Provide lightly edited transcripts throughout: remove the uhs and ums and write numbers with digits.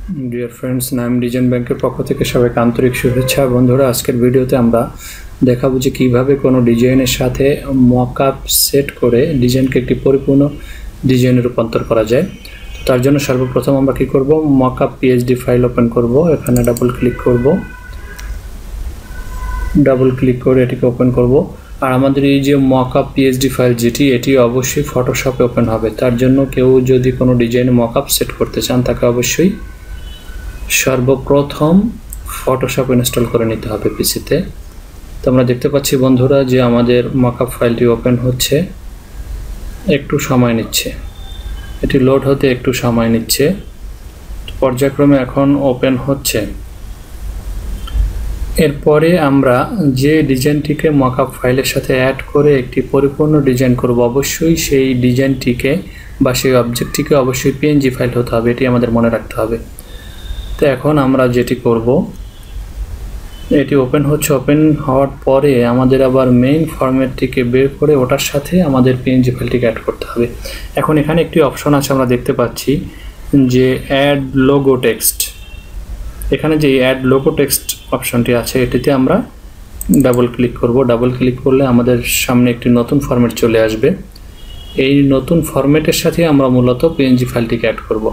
Dear friends, Naim design ব্যাংকের পক্ষ থেকে সবাইকে আন্তরিক শুভেচ্ছা। বন্ধুরা, আজকের ভিডিওতে আমরা দেখাবো যে কীভাবে কোনো ডিজাইনের সাথে মকআপ সেট করে ডিজাইনকে একটি পরিপূর্ণ ডিজাইনে রূপান্তর করা যায়। তো তার জন্য সর্বপ্রথম আমরা কী করব, মকআপ পিএইচডি ফাইল ওপেন করব। এখানে ডাবল ক্লিক করব, ডাবল ক্লিক করে এটিকে ওপেন করব। আর আমাদের এই যে মকআপ পিএইচডি ফাইল এটি অবশ্যই ফটোশপে ওপেন হবে। তার জন্য কেউ যদি কোনো ডিজাইনে মকআপ সেট করতে চান তাকে অবশ্যই সর্বপ্রথম ফটোশপ ইনস্টল করে নিতে হবে পিসিতে। তো আমরা দেখতে পাচ্ছি বন্ধুরা যে আমাদের মকআপ ফাইলটি ওপেন হচ্ছে, একটু সময় নিচ্ছে, এটি লোড হতে একটু সময় নিচ্ছে। পর্যায়ক্রমে এখন ওপেন হচ্ছে। এরপরে আমরা যে ডিজাইনটিকে মকআপ ফাইলের সাথে অ্যাড করে একটি পরিপূর্ণ ডিজাইন করব, অবশ্যই সেই ডিজাইনটিকে বা সেই অবজেক্টটিকে অবশ্যই পিএনজি ফাইল হতে হবে, এটি আমাদের মনে রাখতে হবে। তো এখন আমরা যেটি করব, এটি ওপেন হচ্ছে। ওপেন হওয়ার পরে আমাদের আবার মেইন ফরম্যাটটিকে বের করে ওটার সাথে আমাদের পিএনজি ফাইলটিকে অ্যাড করতে হবে। এখন এখানে একটি অপশন আছে, আমরা দেখতে পাচ্ছি যে অ্যাড লোগো টেক্সট। এখানে যে অ্যাড লোগো টেক্সট অপশনটি আছে এটিতে আমরা ডাবল ক্লিক করব। ডাবল ক্লিক করলে আমাদের সামনে একটি নতুন ফরম্যাট চলে আসবে। এই নতুন ফরম্যাটের সাথে আমরা মূলত পিএনজি ফাইলটিকে অ্যাড করব।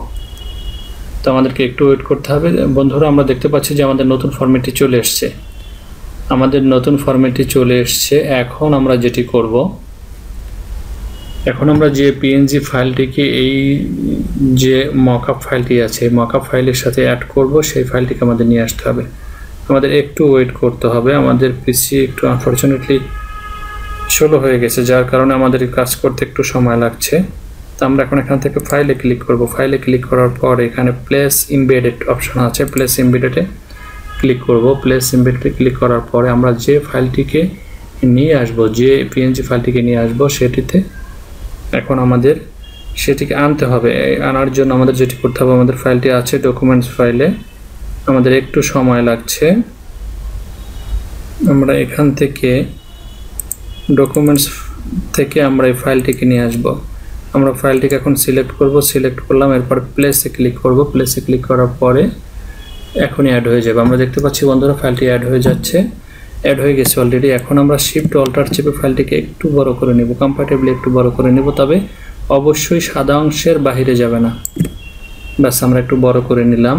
তো আমাদেরকে একটু ওয়েট করতে হবে। বন্ধুরা, আমরা দেখতে পাচ্ছি যে আমাদের নতুন ফরম্যাটটি চলে এসছে। এখন আমরা যেটি করব, এখন আমরা যে পিএনজি ফাইলটিকে এই যে মকআপ ফাইলটি আছে মকআপ ফাইলের সাথে অ্যাড করব, সেই ফাইলটিকে আমাদের নিয়ে আসতে হবে। আমাদের একটু ওয়েট করতে হবে। আমাদের পিসি একটু আনফরচুনেটলি স্লো হয়ে গেছে, যার কারণে আমাদের কাজ করতে একটু সময় লাগছে। তো আমরা এখন এখান থেকে ফাইলে ক্লিক করব। ফাইলে ক্লিক করার পর এখানে প্লেস এমবেডেড অপশন আছে, প্লেস এমবেডেডে ক্লিক করব। প্লেস এমবেডেডে ক্লিক করার পরে আমরা যে ফাইলটিকে নিয়ে আসব, যে পিএনজি ফাইলটিকে নিয়ে আসব সেটিতে এখন আমাদের সেটিকে আনতে হবে। আনার জন্য আমাদের যেটি করতে হবে, আমাদের ফাইলটি আছে ডকুমেন্টস ফাইলে, আমাদের একটু সময় লাগছে। আমরা এখান থেকে ডকুমেন্টস থেকে আমরা এই ফাইলটিকে নিয়ে আসব। আমরা ফাইলটিকে এখন সিলেক্ট করব, সিলেক্ট করলাম, এরপর প্লেসে ক্লিক করব। প্লেসে ক্লিক করার পরে এখনই অ্যাড হয়ে যাবে। আমরা দেখতে পাচ্ছি বন্ধুরা ফাইলটি অ্যাড হয়ে যাচ্ছে, অ্যাড হয়ে গেছে অলরেডি। এখন আমরা শিফট অল্টার চেপে ফাইলটিকে একটু বড় করে নেব, কম্পারেটিভলি একটু বড় করে নেব, তবে অবশ্যই সাদা অংশের বাহিরে যাবে না। ব্যাস, আমরা একটু বড় করে নিলাম।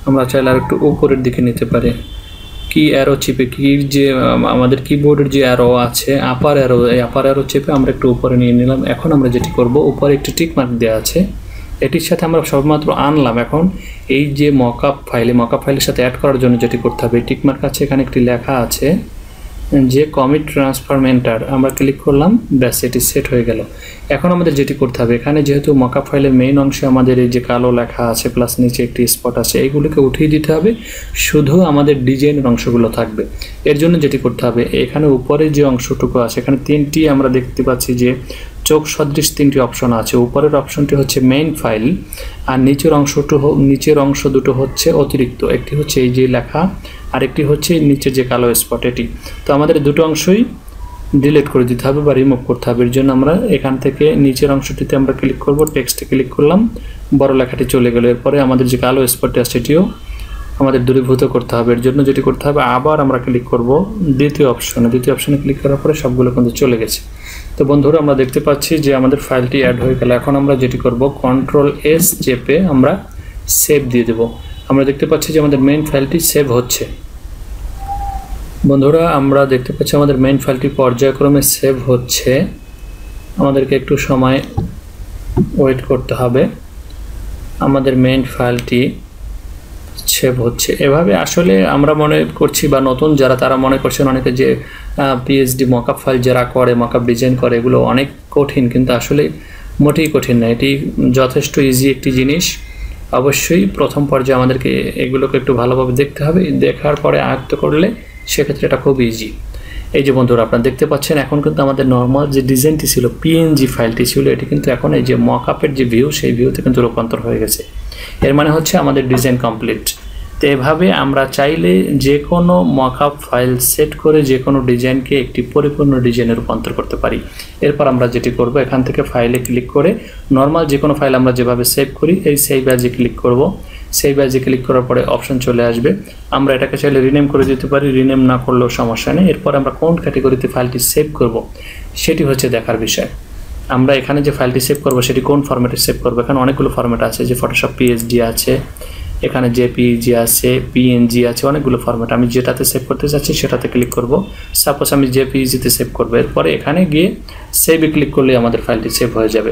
আমরা চাইলে আর একটু উপরের দিকে নিতে পারি। কি অ্যারো চেপে, যে আমাদের কিবোর্ডের যে অ্যারো আছে আপার অ্যারো, এই আপার অ্যারো চেপে আমরা একটু উপরে নিয়ে নিলাম। এখন আমরা যেটি করব, উপরে একটি টিক মার্ক দেওয়া আছে, এটির সাথে আমরা সবেমাত্র আনলাম। এখন এই যে মকআপ ফাইলের সাথে অ্যাড করার জন্য যেটি করতে হবে, টিক মার্ক আছে, এখানে একটি লেখা আছে যে কমিট ট্রান্সফর্ম এন্টার, আমরা ক্লিক করলাম, ব্যাস এটি সেট হয়ে গেল। এখন আমাদের যেটি করতে হবে, এখানে যেহেতু মকআপ ফাইলের মেইন অংশে আমাদের এই যে কালো লেখা আছে প্লাস নিচে একটি স্পট আছে, এইগুলোকে উঠিয়ে দিতে হবে, শুধু আমাদের ডিজাইনের অংশগুলো থাকবে। এর জন্য যেটি করতে হবে, এখানে উপরে যে অংশটুকু আছে এখানে তিনটি আমরা দেখতে পাচ্ছি যে চোখ সদৃশ তিনটি অপশন আছে। উপরের অপশনটি হচ্ছে মেইন ফাইল, আর নিচের অংশ দুটো হচ্ছে অতিরিক্ত। একটি হচ্ছে এই যে লেখা, আরেকটি হচ্ছে নিচের যে কালো স্পট এটি। তো আমাদের দুটো অংশই ডিলিট করে দিতে হবে বা রিমুভ করতে হবে। এর জন্য আমরা এখান থেকে নিচের অংশটিতে আমরা ক্লিক করব, টেক্সটে ক্লিক করলাম, বড় লেখাটি চলে গেল। এরপরে আমাদের যে কালো স্পটটি আছে সেটিও আমাদের দূরীভূত করতে হবে। এর জন্য যেটি করতে হবে, আবার আমরা ক্লিক করব দ্বিতীয় অপশনে ক্লিক করার পরে সবগুলো কিন্তু চলে গেছে। তো বন্ধুরা, আমরা দেখতে পাচ্ছি যে আমাদের ফাইলটি অ্যাড হয়ে গেল। এখন আমরা যেটি করব, Ctrl+S চেপে আমরা সেভ দিয়ে দেব। আমরা দেখতে পাচ্ছি যে আমাদের মেইন ফাইলটি সেভ হচ্ছে। বন্ধুরা, আমরা দেখতে পাচ্ছি আমাদের মেইন ফাইলটি পর্যায়ক্রমে সেভ হচ্ছে। আমাদেরকে একটু সময় ওয়েট করতে হবে। আমাদের মেইন ফাইলটি সেভ হচ্ছে। এভাবে আসলে আমরা মনে করছি বা নতুন যারা তারা মনে করছেন অনেকে যে পিএইচডি মকআপ ফাইল যারা করে, মকআপ ডিজাইন করে, এগুলো অনেক কঠিন, কিন্তু আসলে মোটেই কঠিন না। এটি যথেষ্ট ইজি একটি জিনিস। অবশ্যই প্রথম পর্যায়ে আমাদেরকে এগুলোকে একটু ভালোভাবে দেখতে হবে, দেখার পরে আয়ত্ত করলে সেক্ষেত্রে এটা খুব ইজি। এই যে বন্ধুরা, আপনারা দেখতে পাচ্ছেন এখন কিন্তু আমাদের নর্মাল যে ডিজাইনটি ছিল, পিএনজি ফাইলটি ছিল, এটি কিন্তু এখন এই যে মকআপের যে ভিউ, সেই ভিউতে কিন্তু রূপান্তর হয়ে গেছে। এর মানে হচ্ছে আমাদের ডিজাইন কমপ্লিট। তো এভাবে আমরা চাইলে যে কোনো মকআপ ফাইল সেট করে যে কোনো ডিজাইনকে একটি পরিপূর্ণ ডিজাইনে রূপান্তর করতে পারি। এরপর আমরা যেটি করব, এখান থেকে ফাইলে ক্লিক করে নর্মাল যে কোনো ফাইল আমরা যেভাবে সেভ করি এই সেভ অ্যাজে ক্লিক করব। সেভ অ্যাজে ক্লিক করার পরে অপশন চলে আসবে। আমরা এটাকে চাইলে রিনেম করে দিতে পারি, রিনেম না করলেও সমস্যা নেই। এরপর আমরা কোন ক্যাটাগরিতে ফাইলটি সেভ করব সেটি হচ্ছে দেখার বিষয়। আমরা এখানে যে ফাইলটি সেভ করব সেটি কোন ফরম্যাটে সেভ করব, এখানে অনেকগুলো ফরম্যাট আছে, যে ফটোশপ পিএসডি আছে, এখানে জেপিইজি আছে, পিএনজি আছে, অনেকগুলো ফরম্যাট। আমি যেটাতে সেভ করতে চাচ্ছি সেটাতে ক্লিক করব। সাপোজ আমি জেপিইজিতে সেভ করব, এরপরে এখানে গিয়ে সেভে ক্লিক করলে আমাদের ফাইলটি সেভ হয়ে যাবে।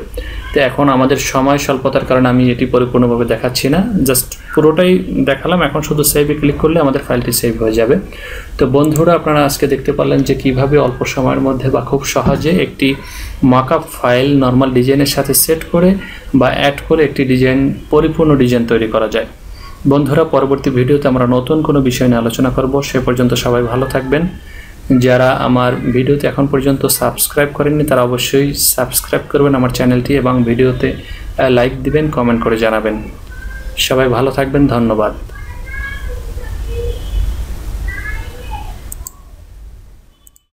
তো এখন আমাদের সময় স্বল্পতার কারণে আমি এটি পরিপূর্ণভাবে দেখাচ্ছি না, জাস্ট পুরোটাই দেখালাম। এখন শুধু সেভে ক্লিক করলে আমাদের ফাইলটি সেভ হয়ে যাবে। তো বন্ধুরা, আপনারা আজকে দেখতে পারলেন যে কিভাবে অল্প সময়ের মধ্যে বা খুব সহজে একটি মকআপ ফাইল নর্মাল ডিজাইনের সাথে সেট করে বা অ্যাড করে একটি ডিজাইন, পরিপূর্ণ ডিজাইন তৈরি করা যায়। বন্ধুরা, পরবর্তী ভিডিওতে আমরা নতুন কোনো বিষয় নিয়ে আলোচনা করব। সে পর্যন্ত সবাই ভালো থাকবেন। যারা আমার ভিডিওতে এখন পর্যন্ত সাবস্ক্রাইব করেননি তারা অবশ্যই সাবস্ক্রাইব করবেন আমার চ্যানেলটি এবং ভিডিওতে লাইক দিবেন, কমেন্ট করে জানাবেন। সবাই ভালো থাকবেন, ধন্যবাদ।